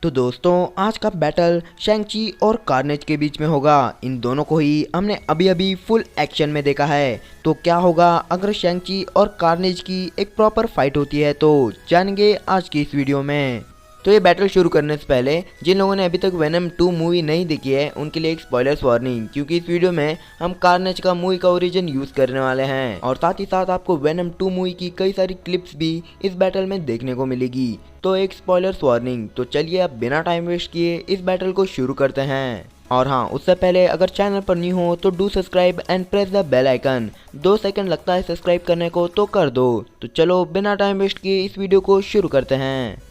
तो दोस्तों आज का बैटल शैंग-ची और कार्नेज के बीच में होगा। इन दोनों को ही हमने अभी अभी फुल एक्शन में देखा है। तो क्या होगा अगर शैंग-ची और कार्नेज की एक प्रॉपर फाइट होती है, तो जानेंगे आज की इस वीडियो में। तो ये बैटल शुरू करने से पहले जिन लोगों ने अभी तक वेनम 2 मूवी नहीं देखी है उनके लिए एक स्पॉयलर्स वार्निंग, क्योंकि इस वीडियो में हम कार्नेज का मूवी का ओरिजिन यूज करने वाले हैं और साथ ही साथ आपको वेनम 2 मूवी की कई सारी क्लिप्स भी इस बैटल में देखने को मिलेगी। तो एक स्पॉयलर्स वार्निंग। तो चलिए अब बिना टाइम वेस्ट किए इस बैटल को शुरू करते हैं। और हाँ, उससे पहले अगर चैनल पर न्यू हो तो do subscribe and press the bell icon. 2 second लगता है सब्सक्राइब करने को, तो कर दो। तो चलो बिना टाइम वेस्ट किए इस वीडियो को शुरू करते हैं।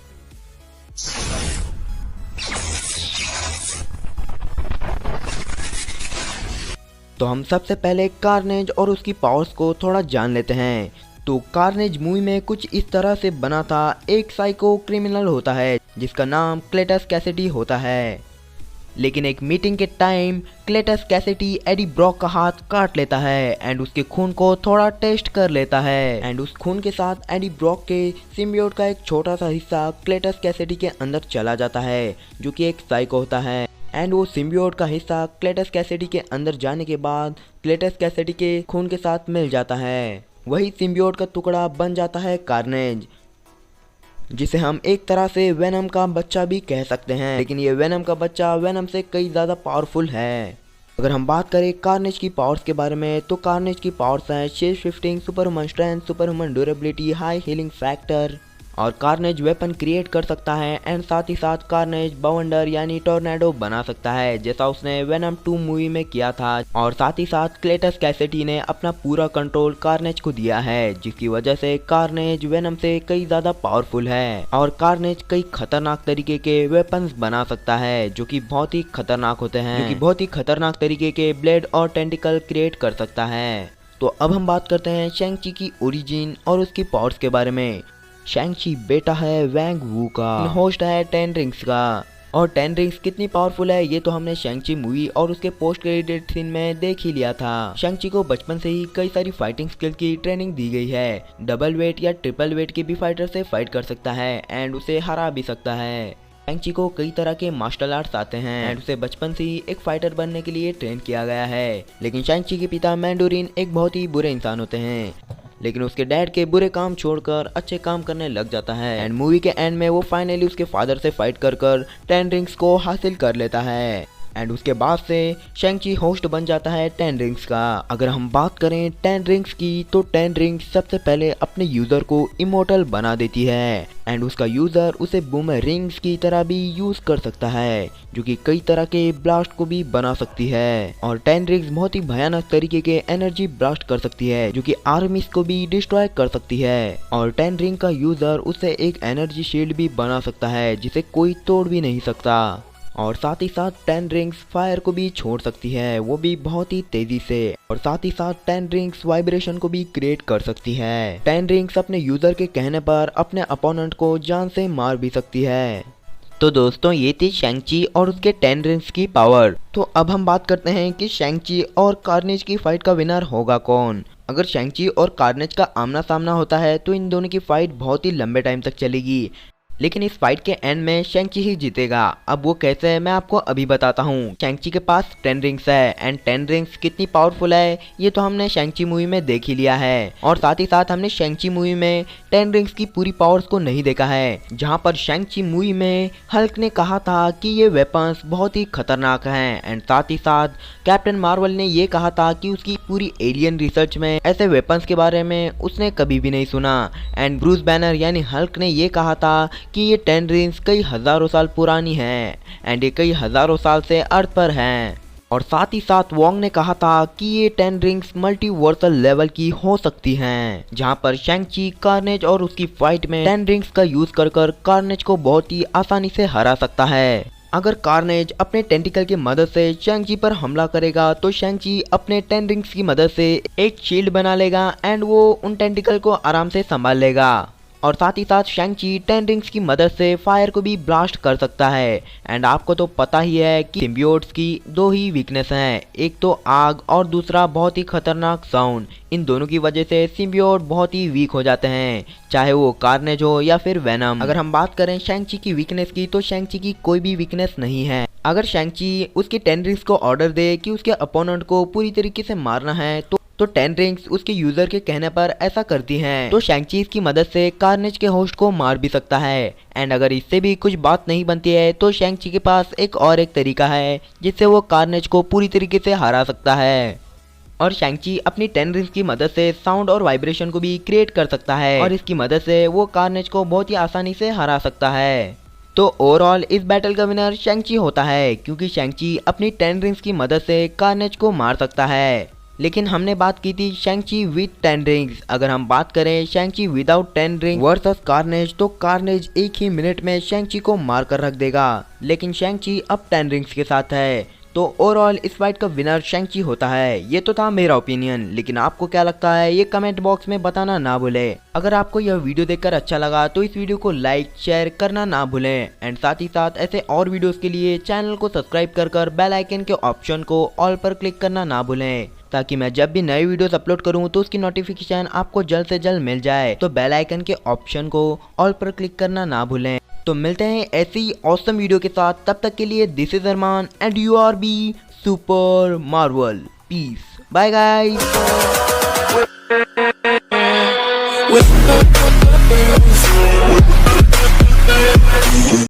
तो हम सबसे पहले कार्नेज और उसकी पावर्स को थोड़ा जान लेते हैं। तो कार्नेज मूवी में कुछ इस तरह से बना था। एक साइको क्रिमिनल होता है जिसका नाम क्लेटस कैसिडी होता है, लेकिन एक मीटिंग के time Cletus Cassidy Eddie Brock का हाथ काट लेता है एंड उसके खून को थोड़ा टेस्ट कर लेता है एंड उस खून के साथ एडी ब्रॉक के सिम्बियोट का एक छोटा सा हिस्सा क्लेटस कैसिडी के अंदर चला जाता है, जो कि एक साइको होता है। एंड वो सिम्बियोट का हिस्सा क्लेटस कैसिडी के अंदर जाने के बाद क्लेटस कैसिडी के खून के साथ मिल जाता है। वही सिम्बियोट का टुकड़ा बन जाता है कार्नेज, जिसे हम एक तरह से वेनम का बच्चा भी कह सकते हैं, लेकिन ये वेनम का बच्चा वेनम से कई ज़्यादा पावरफुल है। अगर हम बात करें कार्नेज की पावर्स के बारे में, तो कार्नेज की पावर्स हैं shape shifting, super human strength, super human durability, high healing factor, और कार्नेज वेपन क्रिएट कर सकता है एंड साथ ही साथ कार्नेज बवंडर यानी टोर्नेडो बना सकता है, जैसा उसने वेनम 2 मूवी में किया था। और साथ ही साथ क्लेटस कैसिडी ने अपना पूरा कंट्रोल कार्नेज को दिया है, जिसकी वजह से कार्नेज वेनम से कई ज़्यादा पावरफुल है और कार्नेज कई खतरनाक तरीके के वेपन्स बना सकता है, जो कि बहुत ही खतरनाक होते हैं, जो कि बहुत ही खतरनाक तरीके के ब्लेड और टेंटिकल क्रिएट कर सकता है। तो अब हम बात करते हैं शैंग-ची की ओरिजिन और उसकी पावर्स के बारे में। शैंग-ची बेटा है वैंग वू का, होस्ट है 10 रिंग्स का। और 10 रिंग्स कितनी पावरफुल है ये तो हमने शैंग-ची मूवी और उसके पोस्ट क्रेडिट सीन में देख ही लिया था। शैंग-ची को बचपन से ही कई सारी फाइटिंग स्किल की ट्रेनिंग दी गई है। डबल वेट या ट्रिपल वेट के भी फाइटर से फाइट कर सकता है एंड उसे हरा भी सकता है। शैंग-ची को कई तरह के मार्शल आर्ट्स आते हैं एंड उसे बचपन से ही एक फाइटर बनने के लिए ट्रेन किया गया है। लेकिन शैंग-ची के पिता मैंडोरिन एक बहुत ही बुरे इंसान होते हैं, लेकिन उसके डैड के बुरे काम छोड़कर अच्छे काम करने लग जाता है एंड मूवी के एंड में वो फाइनली उसके फादर से फाइट कर 10 रिंग्स को हासिल कर लेता है एंड उसके बाद से शैंग-ची होस्ट बन जाता है 10 रिंग्स का। अगर हम बात करें 10 रिंग्स की, तो 10 रिंग्स सबसे पहले अपने यूजर को इमोर्टल बना देती है एंड उसका यूजर उसे बूमरैंग्स की तरह भी यूज कर सकता है, जो कि कई तरह के ब्लास्ट को भी बना सकती है। और 10 रिंग्स बहुत ही भयानक तरीके के एनर्जी ब्लास्ट कर सकती है, जो कि आर्मीज को भी डिस्ट्रॉय कर सकती है। और 10 रिंग का यूजर उसे एक एनर्जी शील्ड भी बना सकता है, जिसे कोई तोड़ भी नहीं सकता। और साथ ही साथ 10 रिंग्स फायर को भी छोड़ सकती है, वो भी बहुत ही तेजी से। और साथ ही साथ 10 रिंग्स वाइब्रेशन को भी क्रिएट कर सकती है। 10 रिंग्स अपने यूजर के कहने पर अपने अपोनेंट को जान से मार भी सकती है। तो दोस्तों ये थी शैंग-ची और उसके 10 रिंग्स की पावर। तो अब हम बात करते हैं कि शैंग-ची और कार्नेज की फाइट का विनर होगा कौन। अगर शैंग-ची और कार्नेज का आमना सामना होता है तो इन दोनों की फाइट बहुत ही लंबे टाइम तक चलेगी, लेकिन इस फाइट के एंड में शैंग-ची ही जीतेगा। अब वो कैसे है मैं आपको अभी बताता हूँ। शैंग-ची के पास 10 रिंग्स है एंड 10 रिंग्स कितनी पावरफुल है ये तो हमने शैंग-ची मूवी में देख ही लिया है। और साथ ही साथ हमने शैंग-ची मूवी में 10 रिंग्स की पूरी पावर्स को नहीं देखा है, जहाँ पर शैंग-ची मूवी में हल्क ने कहा था कि ये वेपन्स बहुत ही खतरनाक हैं एंड साथ ही साथ कैप्टन मार्वल ने ये कहा था कि उसकी पूरी एलियन रिसर्च में ऐसे वेपन्स के बारे में उसने कभी भी नहीं सुना। एंड ब्रूस बैनर यानी हल्क ने ये कहा था कि ये 10 रिंग्स कई हजारों साल पुरानी हैं एंड ये कई हजारों साल से अर्थ पर हैं। और साथ ही साथ वोंग ने कहा था कि ये 10 रिंग्स मल्टीवर्सल लेवल की हो सकती हैं, जहां पर शैंग-ची कार्नेज और उसकी फाइट में 10 रिंग्स का यूज कर कार्नेज को बहुत ही आसानी से हरा सकता है। अगर कार्नेज अपने टेंटिकल की मदद से शैंग-ची पर हमला करेगा तो शैंग-ची अपने 10 रिंग्स की मदद से एक शील्ड बना लेगा एंड वो उन टेंटिकल को आराम से संभाल लेगा। और साथ ही साथ शैंग-ची 10 रिंग्स की मदद से फायर को भी ब्लास्ट कर सकता है। एंड आपको तो पता ही है कि सिम्बियोट्स की दो ही वीकनेस हैं, एक तो आग और दूसरा बहुत ही खतरनाक साउंड। इन दोनों की वजह से सिम्बियोट बहुत ही वीक हो जाते हैं, चाहे वो कार्नेज हो या फिर वेनम। अगर हम बात करें शैंग-ची की वीकनेस की, तो शैंग-ची की कोई भी वीकनेस नहीं है। अगर शैंग-ची उसके 10 रिंग्स को ऑर्डर दे कि उसके अपोनेंट को पूरी तरीके से मारना है, तो 10 रिंग्स उसके यूजर के कहने पर ऐसा करती हैं। तो शैंग-ची इसकी मदद से कार्नेज के होस्ट को मार भी सकता है। एंड अगर इससे भी कुछ बात नहीं बनती है, तो शैंग-ची के पास एक तरीका है जिससे वो कार्नेज को पूरी तरीके से हरा सकता है। और शैंग-ची अपनी 10 रिंग्स की मदद से साउंड और वाइब्रेशन को भी क्रिएट कर सकता है, और इसकी मदद से वो कार्नेज को बहुत ही आसानी से हरा सकता है। तो ओवरऑल इस बैटल का विनर शैंग-ची होता है, क्योंकि शैंग-ची अपनी 10 रिंग्स की मदद से कार्नेज को मार सकता है। लेकिन हमने बात की थी शैंग-ची विद 10 रिंग्स। अगर हम बात करें शैंग-ची विदाउट 10 रिंग वर्सेस कार्नेज, तो कार्नेज एक ही मिनट में शैंग-ची को मार कर रख देगा, लेकिन शैंग-ची अब 10 रिंग्स के साथ है। तो ओवरऑल इस फाइट का विनर शैंग-ची होता है। ये तो था मेरा ओपिनियन, लेकिन आपको क्या लगता है ये कमेंट बॉक्स में बताना ना भूलें। अगर आपको यह वीडियो देखकर अच्छा लगा तो इस वीडियो को लाइक शेयर करना ना भूलें। एंड साथ ही साथ ऐसे और वीडियोस के लिए चैनल को सब्सक्राइब कर बेल आइकन के ऑप्शन को ऑल पर क्लिक करना ना भूलें, ताकि मैं जब भी नए वीडियोस अपलोड करूं तो उसकी नोटिफिकेशन आपको जल्द से जल्द मिल जाए। तो बेल आइकन के ऑप्शन को ऑल पर क्लिक करना ना भूलें। तो मिलते हैं ऐसी ऑसम वीडियो के साथ, तब तक के लिए this is Armaan and you are be super marvel. Peace, bye guys.